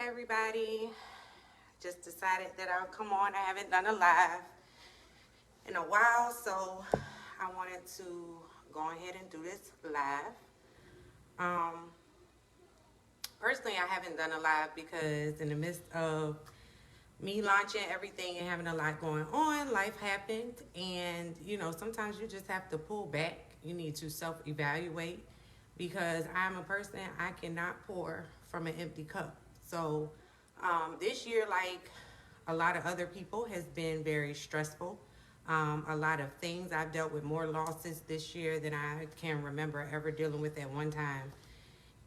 everybody. Just decided that I'll come on. I haven't done a live in a while, so I wanted to go ahead and do this live. Personally, I haven't done a live because in the midst of me launching everything and having a lot going on, life happened, and sometimes you just have to pull back. You need to self-evaluate because I'm a person, I cannot pour from an empty cup. So this year, like a lot of other people, has been very stressful. A lot of things. I've dealt with more losses this year than I can remember ever dealing with at one time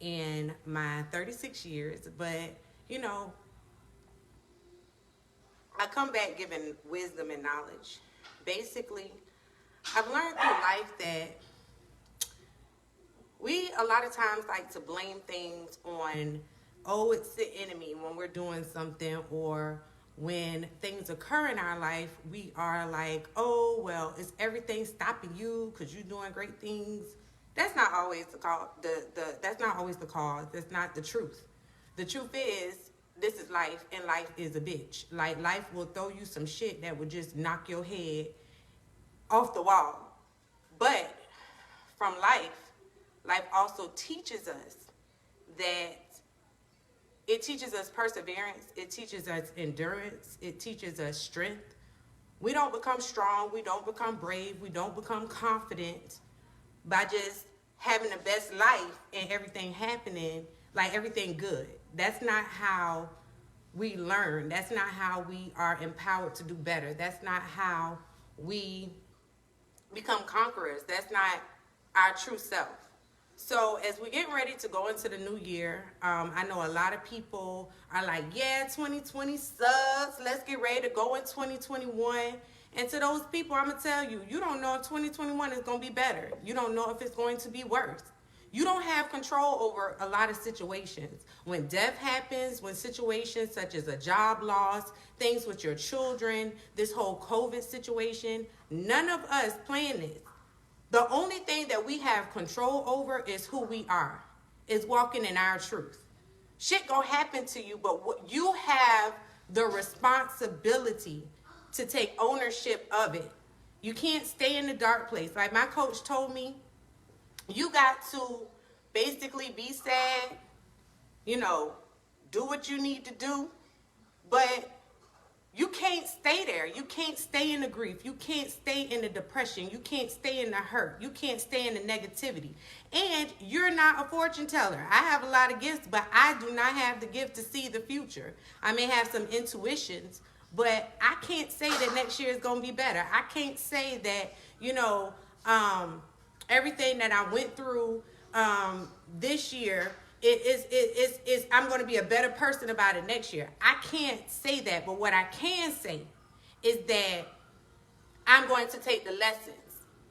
in my 36 years. But, I come back giving wisdom and knowledge. Basically, I've learned through life that we a lot of times like to blame things on, oh, it's the enemy when we're doing something, or when things occur in our life, we are like, oh, well, is everything stopping you because you're doing great things? That's not always the cause. That's not always the cause. That's not the truth. The truth is, this is life, and life is a bitch. Like, life will throw you some shit that will just knock your head off the wall. But from life also teaches us that it teaches us perseverance. It teaches us endurance. It teaches us strength. We don't become strong. We don't become brave. We don't become confident by just having the best life and everything happening, like everything good. That's not how we learn. That's not how we are empowered to do better. That's not how we become conquerors. That's not our true self. So as we're getting ready to go into the new year, I know a lot of people are like, yeah, 2020 sucks. Let's get ready to go in 2021. And to those people, I'm going to tell you, you don't know if 2021 is going to be better. You don't know if it's going to be worse. You don't have control over a lot of situations. When death happens, when situations such as a job loss, things with your children, this whole COVID situation, none of us plan this. The only thing that we have control over is who we are, is walking in our truth. Shit gonna happen to you, but you have the responsibility to take ownership of it. You can't stay in the dark place. Like my coach told me, you got to basically be sad, do what you need to do, but you can't stay there. You can't stay in the grief. You can't stay in the depression. You can't stay in the hurt. You can't stay in the negativity. And you're not a fortune teller. I have a lot of gifts, but I do not have the gift to see the future. I may have some intuitions, but I can't say that next year is going to be better. I can't say that, everything that I went through this year, I'm going to be a better person about it next year. I can't say that, but what I can say is that I'm going to take the lessons.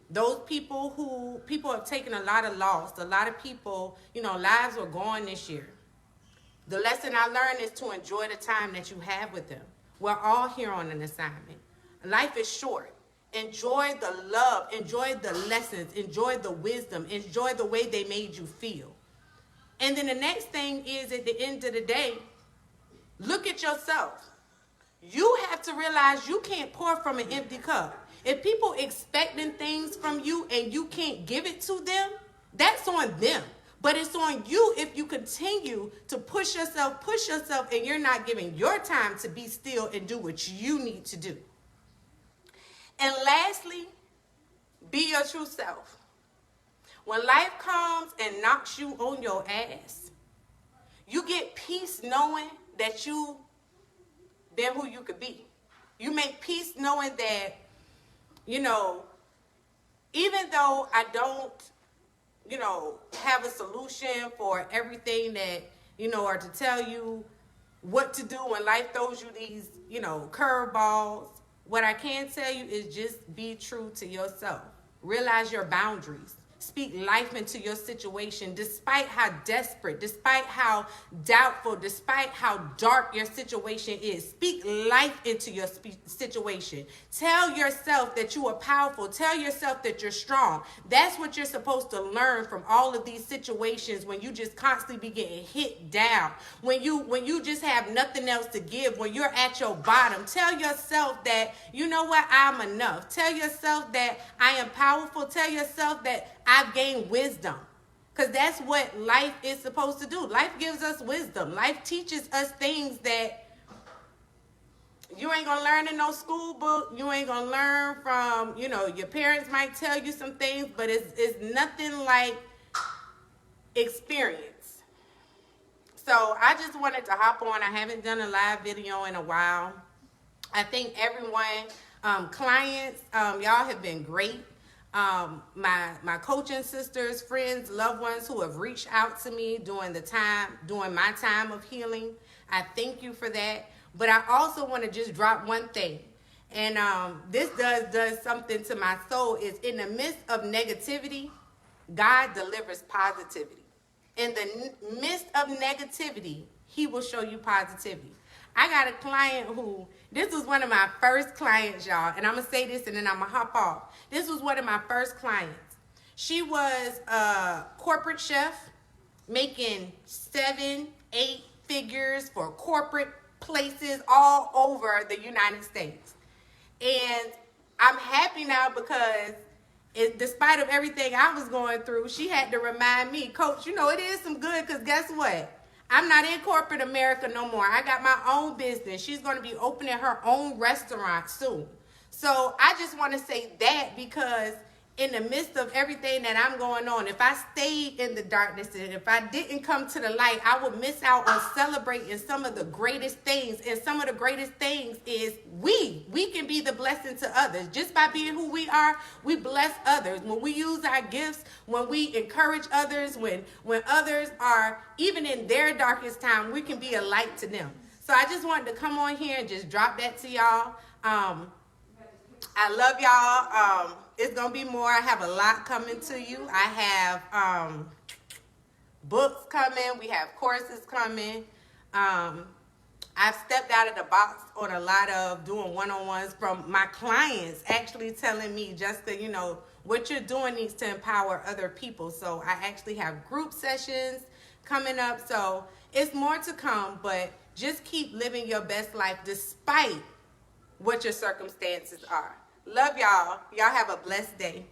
Those people have taken a lot of loss. A lot of people, lives were gone this year. The lesson I learned is to enjoy the time that you have with them. We're all here on an assignment. Life is short. Enjoy the love, enjoy the lessons, enjoy the wisdom, enjoy the way they made you feel. And then the next thing is, at the end of the day, look at yourself. You have to realize you can't pour from an empty cup. If people expecting things from you and you can't give it to them, that's on them. But it's on you if you continue to push yourself, and you're not giving your time to be still and do what you need to do. And lastly, be your true self. When life comes and knocks you on your ass, you get peace knowing that you've been who you could be. You make peace knowing that, even though I don't, have a solution for everything that, or to tell you what to do when life throws you these, curveballs. What I can tell you is just be true to yourself. Realize your boundaries. speak life into your situation, despite how desperate, despite how doubtful, despite how dark your situation is. Speak life into your situation. Tell yourself that you are powerful. Tell yourself that you're strong. That's what you're supposed to learn from all of these situations when you just constantly be getting hit down. When you just have nothing else to give, when you're at your bottom, tell yourself that, you know what, I'm enough. Tell yourself that I am powerful. Tell yourself that I've gained wisdom. Because that's what life is supposed to do. Life gives us wisdom. Life teaches us things that you ain't gonna learn in no school book. You ain't gonna learn from, your parents might tell you some things, but it's nothing like experience. So I just wanted to hop on. I haven't done a live video in a while. I think everyone, clients, y'all have been great. My coaching sisters, friends, loved ones who have reached out to me during my time of healing. I thank you for that. But I also want to just drop one thing. And this does something to my soul. Is in the midst of negativity, God delivers positivity. In the midst of negativity, he will show you positivity. I got a client this was one of my first clients, y'all. And I'm going to say this and then I'm going to hop off. This was one of my first clients. She was a corporate chef making 7-8 figures for corporate places all over the United States. And I'm happy now because despite of everything I was going through, she had to remind me, Coach, it is some good, because guess what? I'm not in corporate America no more. I got my own business. She's going to be opening her own restaurant soon. So I just want to say that, because in the midst of everything that I'm going on, if I stayed in the darkness and if I didn't come to the light, I would miss out on celebrating some of the greatest things. And some of the greatest things is we can be the blessing to others. Just by being who we are, we bless others. When we use our gifts, when we encourage others, when others are even in their darkest time, we can be a light to them. So I just wanted to come on here and just drop that to y'all. I love y'all. It's going to be more. I have a lot coming to you. I have books coming. We have courses coming. I've stepped out of the box on a lot of doing one-on-ones from my clients actually telling me, Jessica, what you're doing needs to empower other people. So I actually have group sessions coming up. So it's more to come, but just keep living your best life despite what your circumstances are. Love y'all. Y'all have a blessed day.